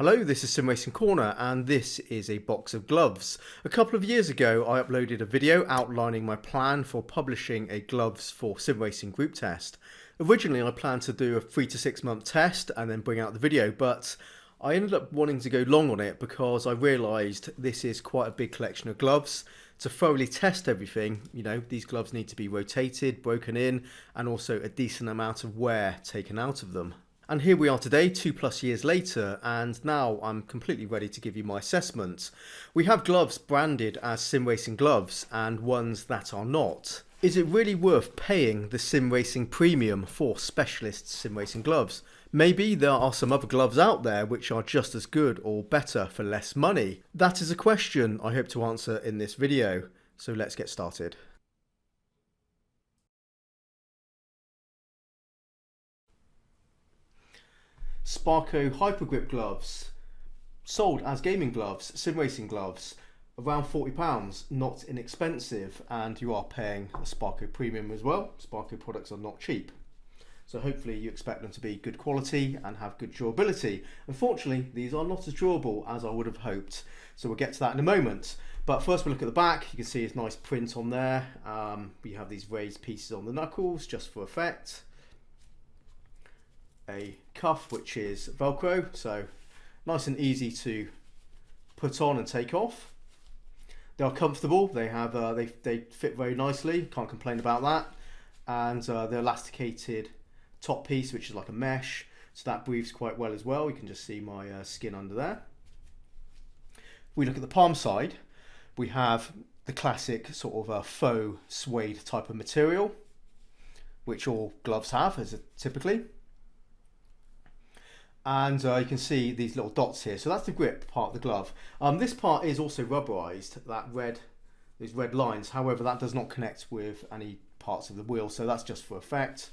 Hello, this is Sim Racing Corner and this is a box of gloves. A couple of years ago I uploaded a video outlining my plan for publishing a gloves for sim racing group test. Originally I planned to do a 3 to 6 month test and then bring out the video, but I ended up wanting to go long on it because I realised this is quite a big collection of gloves. To thoroughly test everything, these gloves need to be rotated, broken in, and also a decent amount of wear taken out of them. And here we are today, 2+ years later, and now I'm completely ready to give you my assessment. We have gloves branded as sim racing gloves and ones that are not. Is it really worth paying the sim racing premium for specialist sim racing gloves? Maybe there are some other gloves out there which are just as good or better for less money. That is a question I hope to answer in this video. So let's get started. Sparco Hypergrip gloves, sold as gaming gloves, sim racing gloves, around £40, not inexpensive, and you are paying a Sparco premium as well. Sparco products are not cheap, so hopefully you expect them to be good quality and have good durability. Unfortunately, these are not as durable as I would have hoped, so we'll get to that in a moment. But first we'll look at the back. You can see it's nice print on there. We have these raised pieces on the knuckles just for effect. A cuff which is Velcro, so nice and easy to put on and take off. They are comfortable. They have they fit very nicely. Can't complain about that. And the elasticated top piece, which is like a mesh, so that breathes quite well as well. You can just see my skin under there. If we look at the palm side, we have the classic sort of faux suede type of material, which all gloves have typically. And you can see these little dots here, so that's the grip part of the glove. This part is also rubberized, these red lines. However, that does not connect with any parts of the wheel, so that's just for effect.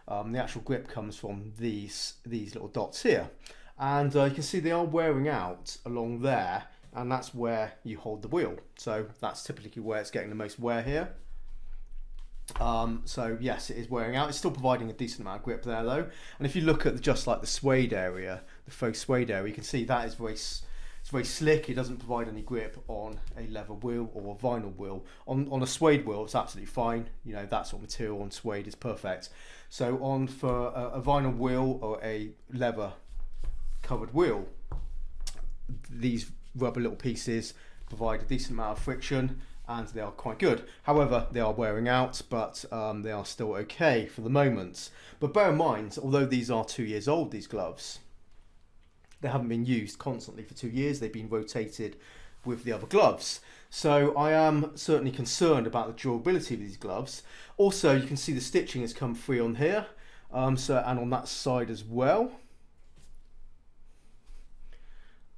The actual grip comes from these little dots here, and you can see they are wearing out along there, and that's where you hold the wheel. So that's typically where it's getting the most wear here. So yes, it is wearing out. It's still providing a decent amount of grip there though. And if you look at just like the suede area, the faux suede area, you can see that is it's very slick. It doesn't provide any grip on a leather wheel or a vinyl wheel. On a suede wheel, it's absolutely fine. That sort of material on suede is perfect. So for a vinyl wheel or a leather covered wheel, these rubber little pieces provide a decent amount of friction, and they are quite good. However, they are wearing out, but they are still okay for the moment. But bear in mind, although these are 2 years old, these gloves, they haven't been used constantly for 2 years. They've been rotated with the other gloves. So I am certainly concerned about the durability of these gloves. Also, you can see the stitching has come free on here, and on that side as well.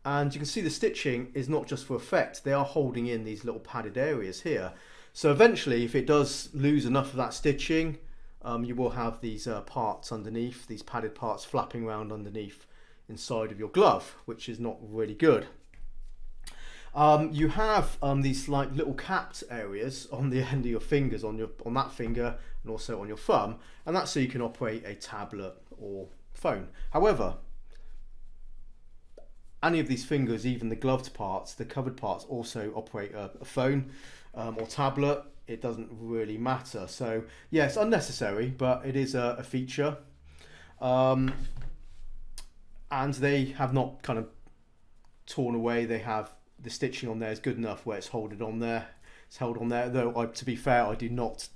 And you can see the stitching is not just for effect. They are holding in these little padded areas here. So eventually, if it does lose enough of that stitching, you will have these parts underneath, these padded parts flapping around underneath inside of your glove, which is not really good. You have these like little capped areas on the end of your fingers, on that finger and also on your thumb, and that's so you can operate a tablet or phone. However, any of these fingers, even the gloved parts, the covered parts, also operate a phone or tablet. It doesn't really matter. So yeah, it's unnecessary, but it is a feature. And they have not kind of torn away. They have the stitching on there is good enough where it's held on there. Though to be fair, I do not.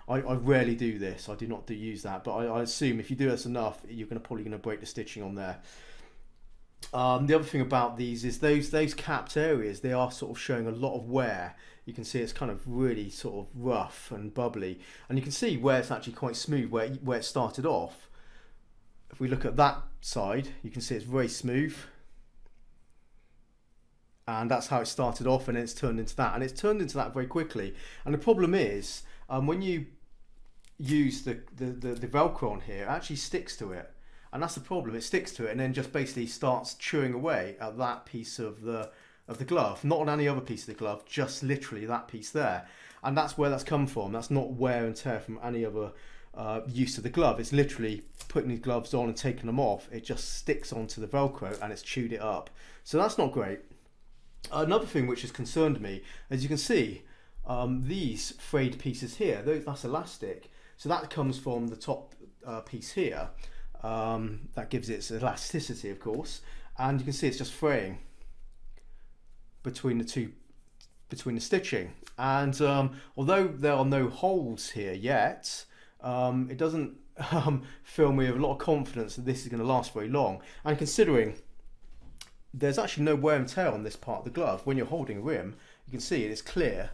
I rarely do this. I do not use that. But I assume if you do this enough, you're probably going to break the stitching on there. The other thing about these is those capped areas, they are sort of showing a lot of wear. You can see it's kind of really sort of rough and bubbly, and you can see where it's actually quite smooth, where it started off. If we look at that side, you can see it's very smooth, and that's how it started off, and it's turned into that, very quickly. And the problem is when you use the Velcro on here, it actually sticks to it. And that's the problem. It sticks to it and then just basically starts chewing away at that piece of the glove, not on any other piece of the glove, just literally that piece there. And that's where that's come from. That's not wear and tear from any other use of the glove. It's literally putting these gloves on and taking them off. It just sticks onto the Velcro and it's chewed it up. So that's not great. Another thing which has concerned me, as you can see, these frayed pieces here, that's elastic. So that comes from the top piece here. That gives it its elasticity, of course. And you can see it's just fraying between the stitching. And although there are no holes here yet, it doesn't fill me with a lot of confidence that this is going to last very long. And considering there's actually no wear and tear on this part of the glove, when you're holding a rim, you can see it is clear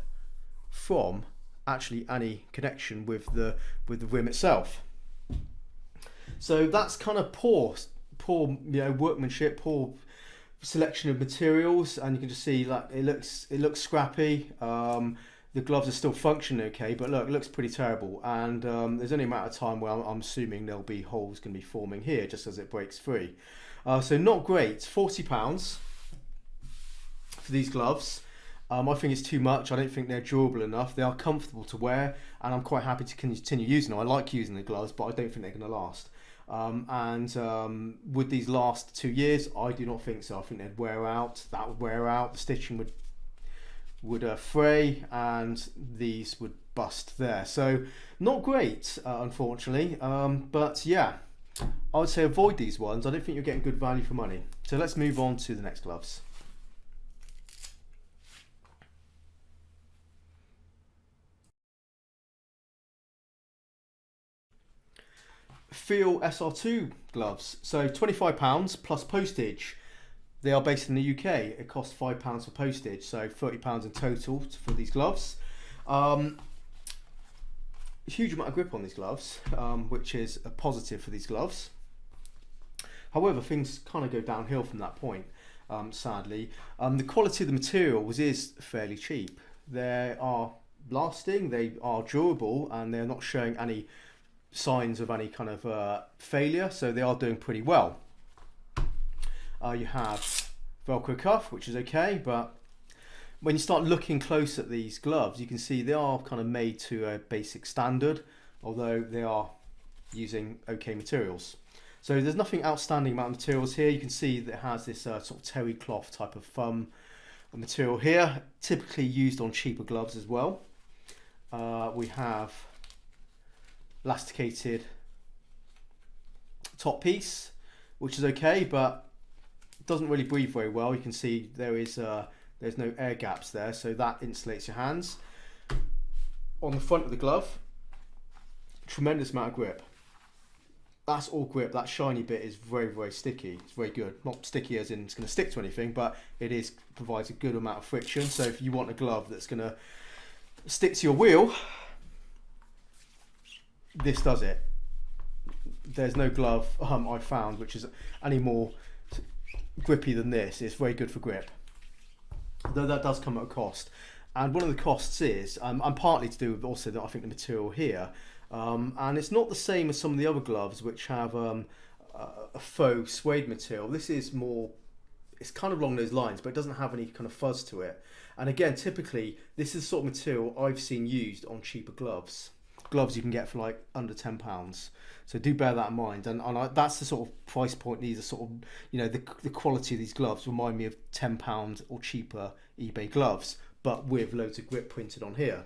from actually any connection with the rim itself. So that's kind of poor workmanship, poor selection of materials, and you can just see like it looks scrappy. The gloves are still functioning okay, but look, it looks pretty terrible. And there's only a matter of time where I'm assuming there'll be holes going to be forming here just as it breaks free. So not great. £40 for these gloves. I think it's too much. I don't think they're durable enough. They are comfortable to wear, and I'm quite happy to continue using them. I like using the gloves, but I don't think they're going to last. Would these last 2 years? I do not think so. I think they'd wear out. That would wear out. The stitching would fray, and these would bust there. So not great, unfortunately. But yeah, I would say avoid these ones. I don't think you're getting good value for money. So let's move on to the next gloves. Feel SR2 gloves, so £25 plus postage. They are based in the UK. It costs £5 for postage, so £30 in total for these gloves. Huge amount of grip on these gloves, which is a positive for these gloves. However, things kind of go downhill from that point, sadly. The quality of the materials is fairly cheap. They are lasting, they are durable, and they're not showing any signs of any kind of failure, so they are doing pretty well. You have Velcro cuff, which is okay, but when you start looking close at these gloves, you can see they are kind of made to a basic standard, although they are using okay materials. So there's nothing outstanding about the materials here. You can see that it has this sort of terry cloth type of thumb material here, typically used on cheaper gloves as well. We have elasticated top piece, which is okay, but doesn't really breathe very well. You can see there's no air gaps there, so that insulates your hands. On the front of the glove, tremendous amount of grip. That's all grip. That shiny bit is very, very sticky. It's very good. Not sticky as in it's going to stick to anything, but it provides a good amount of friction. So if you want a glove that's going to stick to your wheel, this does it. There's no glove I found which is any more grippy than this. It's very good for grip, though that does come at a cost. And one of the costs is and partly to do with also that I think the material here, and it's not the same as some of the other gloves which have a faux suede material. This is more, it's kind of along those lines, but it doesn't have any kind of fuzz to it. And again, typically this is the sort of material I've seen used on cheaper gloves you can get for like under £10. So do bear that in mind, and that's the sort of price point. These are sort of, you know, the quality of these gloves remind me of £10 or cheaper eBay gloves, but with loads of grip printed on here.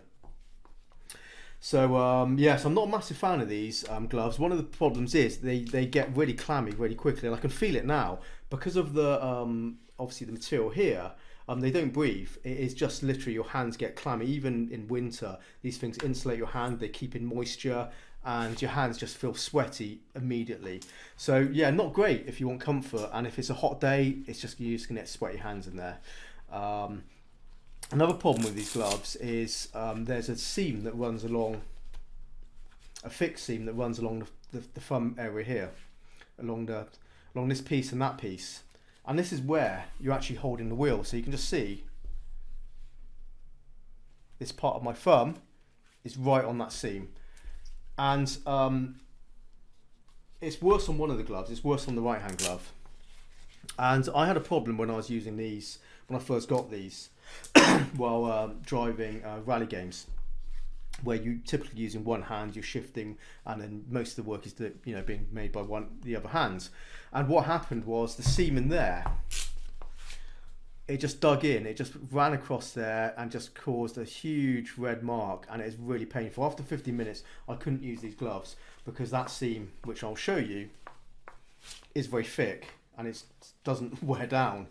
So yes, I'm not a massive fan of these gloves. One of the problems is they get really clammy really quickly, and I can feel it now because of the obviously the material here. They don't breathe. It is just literally your hands get clammy. Even in winter, these things insulate your hand, they keep in moisture, and your hands just feel sweaty immediately. So yeah, not great if you want comfort, and if it's a hot day, it's just, you're just gonna get sweaty hands in there. Another problem with these gloves is there's a seam that runs along, a fixed seam that runs along the thumb area here, along this piece and that piece. And this is where you're actually holding the wheel. So you can just see this part of my thumb is right on that seam. And it's worse on one of the gloves, it's worse on the right hand glove. And I had a problem when I was using these, when I first got these, while driving rally games. where you typically using one hand, you're shifting, and then most of the work is being made by the other hand. And what happened was the seam in there, it just dug in, it just ran across there and just caused a huge red mark, and it is really painful. After 15 minutes, I couldn't use these gloves because that seam, which I'll show you, is very thick and it doesn't wear down.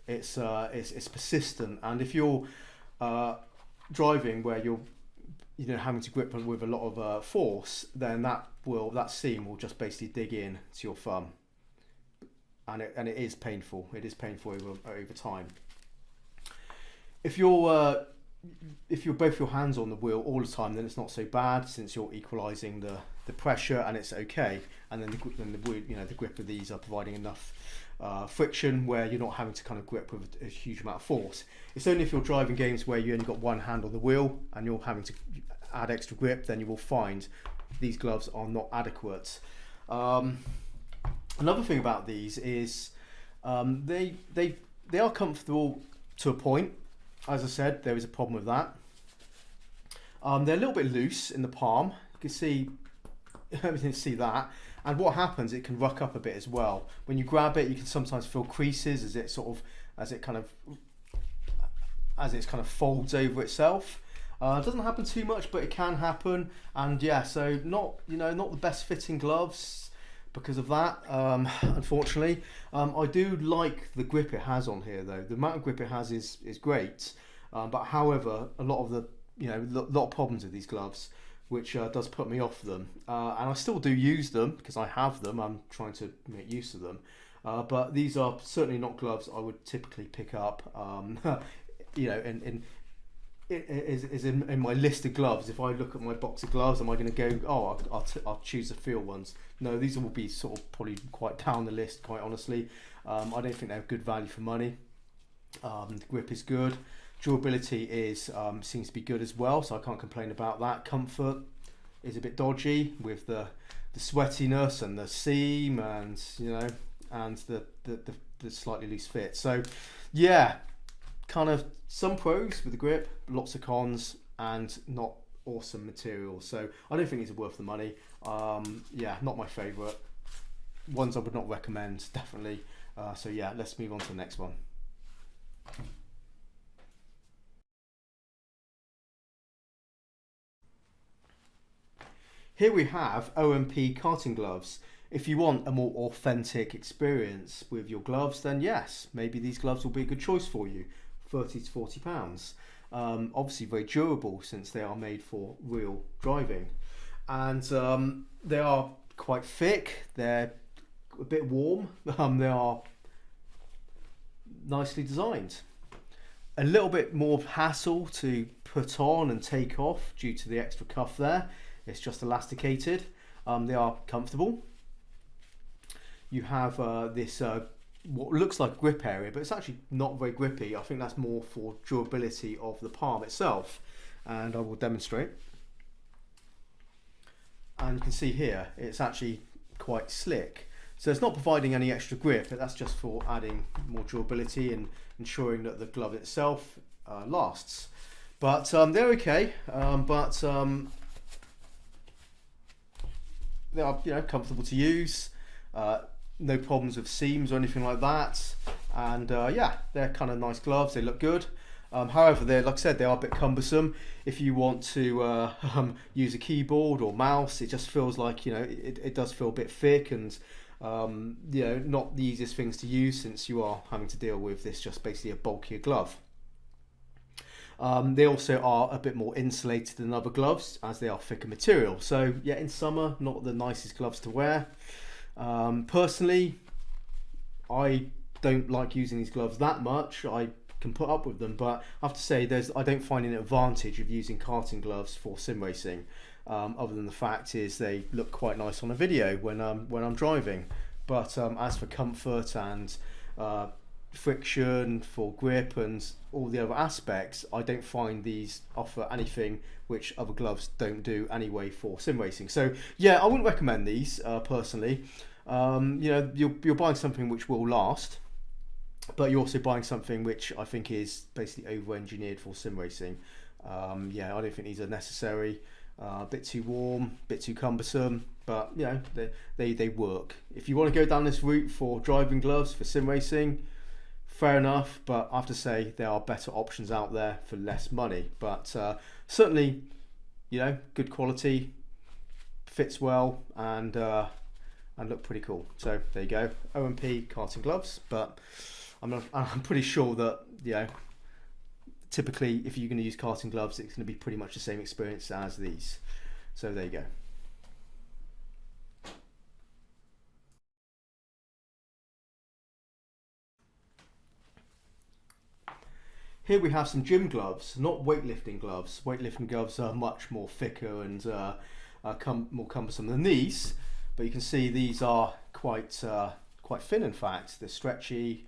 It's persistent, and if you're driving where you're having to grip with a lot of force, then that seam will just basically dig in to your thumb. And it is painful. It is painful over time. If you're both your hands on the wheel all the time, then it's not so bad, since you're equalising the pressure, and it's okay. And then the grip of these are providing enough friction where you're not having to kind of grip with a huge amount of force. It's only if you're driving games where you only got one hand on the wheel and you're having to add extra grip, then you will find these gloves are not adequate. Another thing about these is they are comfortable to a point. As I said, there is a problem with that. They're a little bit loose in the palm. You can see everything. See that, and what happens? It can ruck up a bit as well. When you grab it, you can sometimes feel creases as it kind of folds over itself. It doesn't happen too much, but it can happen. And yeah, so not the best fitting gloves because of that, unfortunately. I do like the grip it has on here though. The amount of grip it has is great, but however, a lot of problems with these gloves, which does put me off them. And I still do use them because I have them. I'm trying to make use of them, but these are certainly not gloves I would typically pick up. In my list of gloves, if I look at my box of gloves, am I going to go, oh, I'll choose the feel ones? No, these will be sort of probably quite down the list, quite honestly. I don't think they're good value for money. The grip is good. Durability seems to be good as well, so I can't complain about that. Comfort is a bit dodgy with the sweatiness and the seam, and and the slightly loose fit. So yeah, kind of some pros with the grip, lots of cons, and not awesome material. So I don't think these are worth the money. Yeah, not my favourite. Ones I would not recommend, definitely. So yeah, let's move on to the next one. Here we have OMP karting gloves. If you want a more authentic experience with your gloves, then yes, maybe these gloves will be a good choice for you. 30 to 40 pounds. Obviously very durable since they are made for real driving, and they are quite thick. They're a bit warm. They are nicely designed. A little bit more hassle to put on and take off due to the extra cuff there. It's just elasticated. They are comfortable. You have this what looks like grip area, but it's actually not very grippy. I think that's more for durability of the palm itself, and I will demonstrate. And you can see here it's actually quite slick, so it's not providing any extra grip, but that's just for adding more durability and ensuring that the glove itself lasts. But they're okay, but they are comfortable to use. No problems with seams or anything like that, and yeah, they're kind of nice gloves. They look good. However, like I said, they are a bit cumbersome. If you want to use a keyboard or mouse, it just feels like it does feel a bit thick, and not the easiest things to use, since you are having to deal with this just basically a bulkier glove. They also are a bit more insulated than other gloves, as they are thicker material. So yeah, in summer, not the nicest gloves to wear. Personally, I don't like using these gloves that much. I can put up with them, but I have to say I don't find an advantage of using karting gloves for sim racing, other than the fact is they look quite nice on a video when I'm driving. But as for comfort and friction, for grip and all the other aspects, I don't find these offer anything which other gloves don't do anyway for sim racing. So yeah, I wouldn't recommend these personally. You're buying something which will last, but you're also buying something which I think is basically over-engineered for sim racing. Yeah, I don't think these are necessary. A bit too warm, a bit too cumbersome, but you know, they work. If you want to go down this route for driving gloves for sim racing, fair enough, but I have to say there are better options out there for less money. But certainly, you know, good quality, fits well, and look pretty cool. So there you go, O&P karting gloves. But I'm pretty sure that, you know, typically if you're going to use karting gloves, it's going to be pretty much the same experience as these. So there you go. Here we have some gym gloves, not weightlifting gloves. Weightlifting gloves are much more thicker and more cumbersome than these, but you can see these are quite thin. In fact, they're stretchy.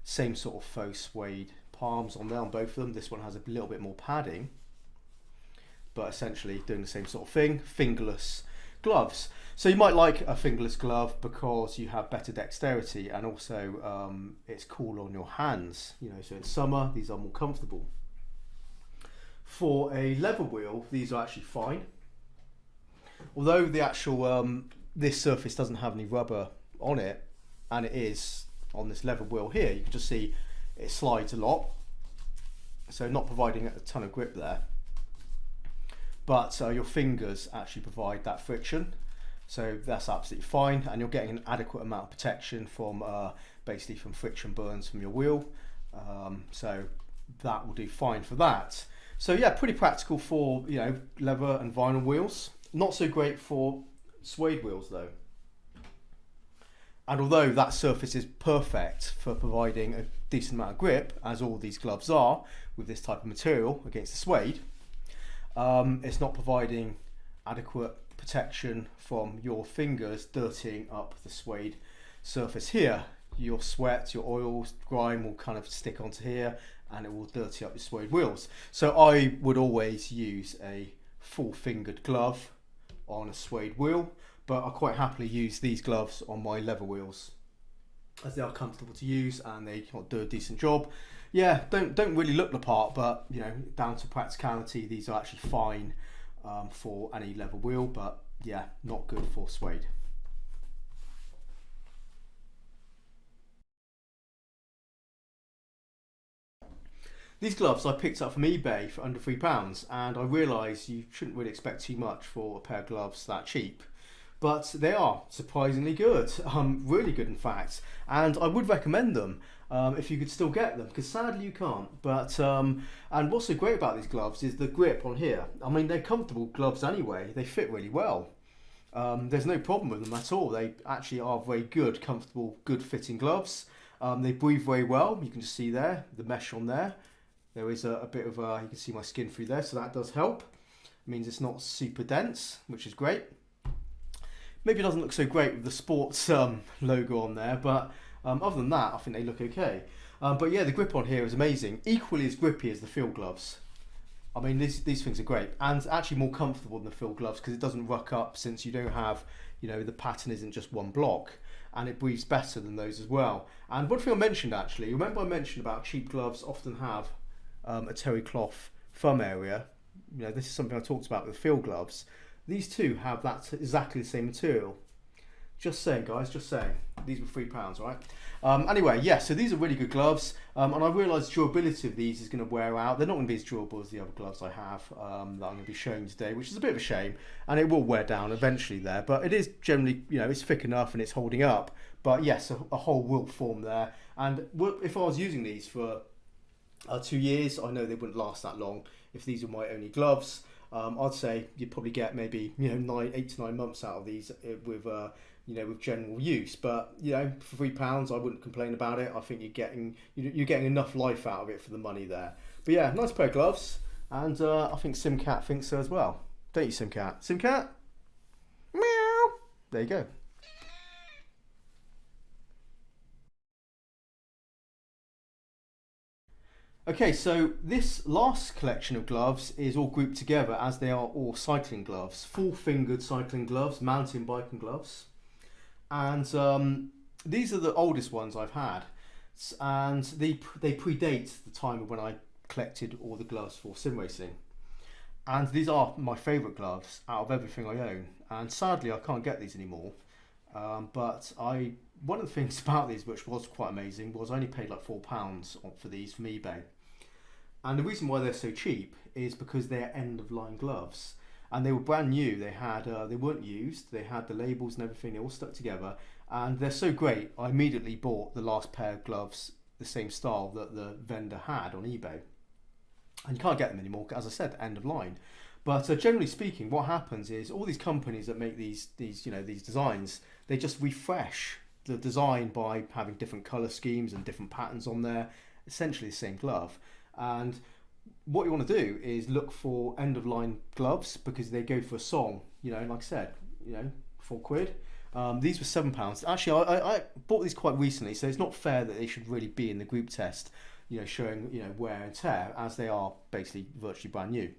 Same sort of faux suede palms on there on both of them. This one has a little bit more padding, but essentially doing the same sort of thing. Fingerless gloves. So you might like a fingerless glove because you have better dexterity, and also it's cool on your hands. You know, so in summer these are more comfortable. For a lever wheel, these are actually fine. Although the actual this surface doesn't have any rubber on it, and it is on this lever wheel here, you can just see it slides a lot, so not providing a ton of grip there, but your fingers actually provide that friction, so that's absolutely fine, and you're getting an adequate amount of protection from basically from friction burns from your wheel, so that will do fine for that. So yeah, pretty practical for, you know, leather and vinyl wheels. Not so great for suede wheels though. And although that surface is perfect for providing a decent amount of grip, as all these gloves are with this type of material against the suede, it's not providing adequate protection from your fingers dirtying up the suede surface here. Your sweat, your oils, grime will kind of stick onto here, and it will dirty up your suede wheels. So I would always use a full fingered glove on a suede wheel, but I quite happily use these gloves on my leather wheels as they are comfortable to use and they do a decent job. Yeah, don't really look the part, but you know, down to practicality, these are actually fine for any leather wheel, but yeah, not good for suede. These gloves I picked up from eBay for under £3, and I realised you shouldn't really expect too much for a pair of gloves that cheap. But they are surprisingly good, really good in fact, and I would recommend them if you could still get them, because sadly you can't. But and what's so great about these gloves is the grip on here. I mean, they're comfortable gloves anyway, they fit really well. There's no problem with them at all. They actually are very good, comfortable, good fitting gloves. They breathe very well. You can just see there, the mesh on there. There is a bit of, you can see my skin through there, so that does help. It means it's not super dense, which is great. Maybe it doesn't look so great with the sports logo on there, but other than that, I think they look okay. But yeah, the grip on here is amazing. Equally as grippy as the field gloves. I mean, these things are great, and actually more comfortable than the field gloves because it doesn't ruck up, since you don't have, you know, the pattern isn't just one block, and it breathes better than those as well. And one thing I mentioned actually, remember I mentioned about cheap gloves often have a terry cloth thumb area. You know, this is something I talked about with field gloves. These two have that exactly the same material. Just saying, guys, just saying. These were £3, right? Anyway, yeah, so these are really good gloves, and I realise durability of these is going to wear out. They're not going to be as durable as the other gloves I have that I'm going to be showing today, which is a bit of a shame, and it will wear down eventually there, but it is generally, you know, it's thick enough and it's holding up. But yes, a hole will form there, and if I was using these for 2 years, I know they wouldn't last that long if these were my only gloves. I'd say you'd probably get maybe, you know, 8 to 9 months out of these with you know, with general use. But you know, for £3, I wouldn't complain about it. I think you're getting enough life out of it for the money there. But yeah, nice pair of gloves, and I think SimCat thinks so as well. Don't you, SimCat? SimCat? Meow. There you go. Okay, so this last collection of gloves is all grouped together as they are all cycling gloves, full-fingered cycling gloves, mountain biking gloves. And these are the oldest ones I've had, and they predate the time when I collected all the gloves for sim racing. And these are my favourite gloves out of everything I own. And sadly, I can't get these anymore. But one of the things about these, which was quite amazing, was I only paid like £4 for these from eBay. And the reason why they're so cheap is because they're end-of-line gloves. And they were brand new. They weren't used. They had the labels and everything. They all stuck together. And they're so great, I immediately bought the last pair of gloves, the same style that the vendor had on eBay. And you can't get them anymore, as I said, end of line. But generally speaking, what happens is all these companies that make these designs, they just refresh the design by having different color schemes and different patterns on there, essentially the same glove. And what you want to do is look for end of line gloves because they go for a song, like I said, £4. These were £7. Actually, I bought these quite recently, so it's not fair that they should really be in the group test, showing wear and tear, as they are basically virtually brand new.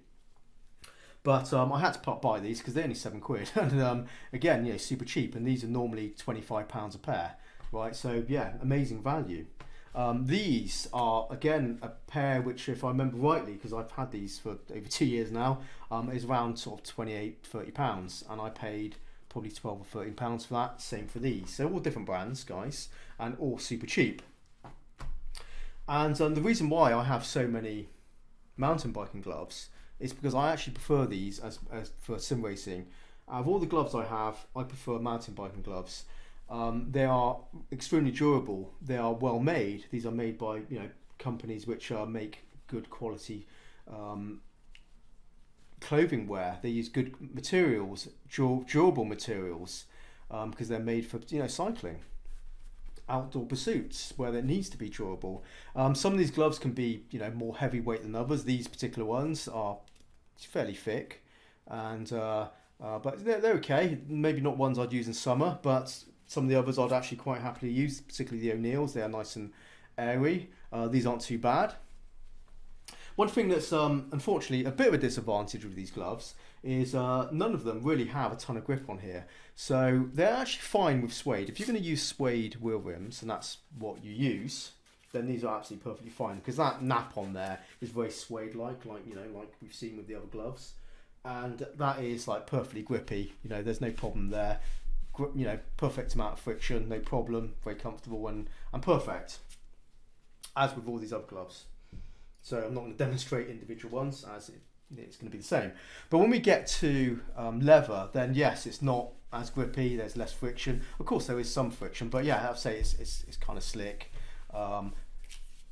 But I had to buy these because they're only £7, and again, super cheap. And these are normally £25 a pair, right? So yeah, amazing value. These are again a pair which, if I remember rightly, because I've had these for over 2 years now, is around sort of £28–30, and I paid probably £12 or £13 for that. Same for these. So all different brands, guys, and all super cheap. And the reason why I have so many mountain biking gloves is because I actually prefer these as for sim racing. Out of all the gloves I have, I prefer mountain biking gloves. They are extremely durable. They are well made. These are made by companies which make good quality clothing wear. They use good materials, durable materials, because they're made for cycling, outdoor pursuits where it needs to be durable. Some of these gloves can be more heavyweight than others. These particular ones are fairly thick, and but they're okay. Maybe not ones I'd use in summer, but some of the others I'd actually quite happily use, particularly the O'Neills. They are nice and airy. These aren't too bad. One thing that's unfortunately a bit of a disadvantage with these gloves is none of them really have a ton of grip on here. So they're actually fine with suede. If you're going to use suede wheel rims, and that's what you use, then these are absolutely perfectly fine, because that nap on there is very suede-like, like we've seen with the other gloves, and that is like perfectly grippy. There's no problem there. Perfect amount of friction, no problem, very comfortable and perfect, as with all these other gloves. So I'm not going to demonstrate individual ones, as it's going to be the same. But when we get to leather, then yes, it's not as grippy. There's less friction. Of course, there is some friction, but yeah, I'd say it's kind of slick.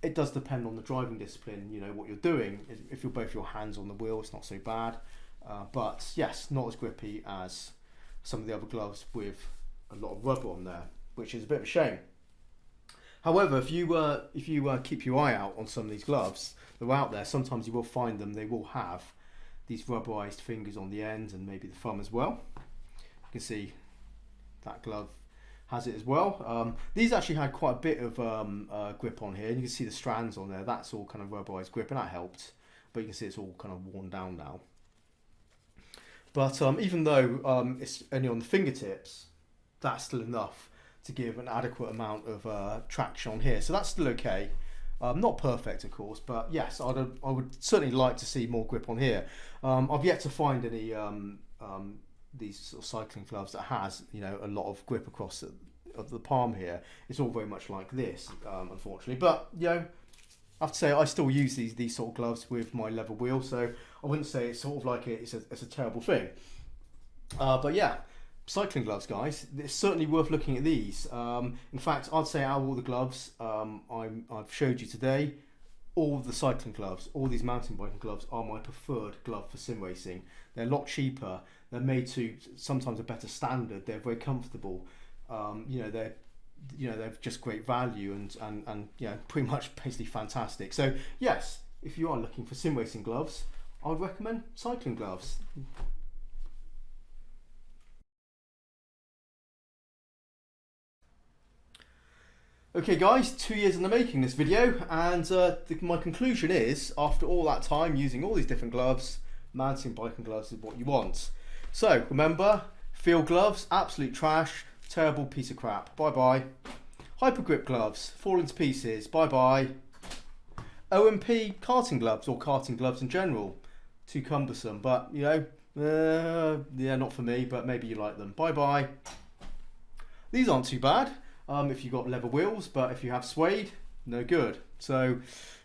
It does depend on the driving discipline, what you're doing. If you're both your hands on the wheel, it's not so bad. But yes, not as grippy as some of the other gloves with a lot of rubber on there, which is a bit of a shame. However, if you keep your eye out on some of these gloves that are out there, sometimes you will find them. They will have these rubberized fingers on the end, and maybe the thumb as well. You can see that glove has it as well. These actually had quite a bit of grip on here, and you can see the strands on there. That's all kind of rubberized grip, and that helped. But you can see it's all kind of worn down now. But even though it's only on the fingertips, that's still enough to give an adequate amount of traction on here. So that's still okay. Not perfect, of course, but yes, I would certainly like to see more grip on here. I've yet to find any these sort of cycling gloves that has a lot of grip across the palm here. It's all very much like this, unfortunately. But I have to say I still use these sort of gloves with my leather wheel, so I wouldn't say it's sort of like it's a terrible thing. But yeah, cycling gloves, guys, it's certainly worth looking at these. In fact, I'd say out of all the gloves I've showed you today, all the cycling gloves, all these mountain biking gloves are my preferred glove for sim racing. They're a lot cheaper. They're made to sometimes a better standard. They're very comfortable. They're just great value and pretty much basically fantastic. So yes, if you are looking for sim racing gloves, I would recommend cycling gloves. Okay guys, 2 years in the making this video, and my conclusion is, after all that time using all these different gloves, mountain biking gloves is what you want. So remember, field gloves, absolute trash, terrible piece of crap, bye bye. Hypergrip gloves, fall into pieces, bye bye. OMP karting gloves, or karting gloves in general. Too cumbersome, but you know, yeah, not for me, but maybe you like them. Bye bye. These aren't too bad if you've got leather wheels, but if you have suede, no good. So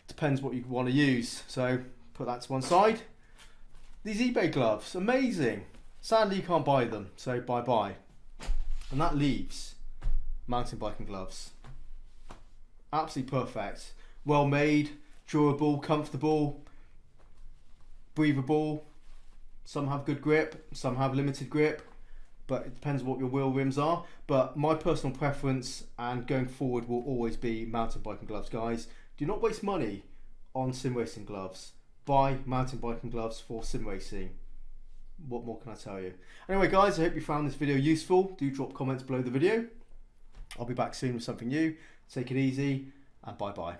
depends what you want to use. So put that to one side. These eBay gloves, amazing. Sadly, you can't buy them, so bye bye. And that leaves mountain biking gloves. Absolutely perfect. Well made, durable, comfortable, breathable. Some have good grip, some have limited grip, but it depends what your wheel rims are. But my personal preference and going forward will always be mountain biking gloves, guys. Do not waste money on sim racing gloves. Buy mountain biking gloves for sim racing. What more can I tell you? Anyway guys, I hope you found this video useful. Do drop comments below the video. I'll be back soon with something new. Take it easy and bye bye.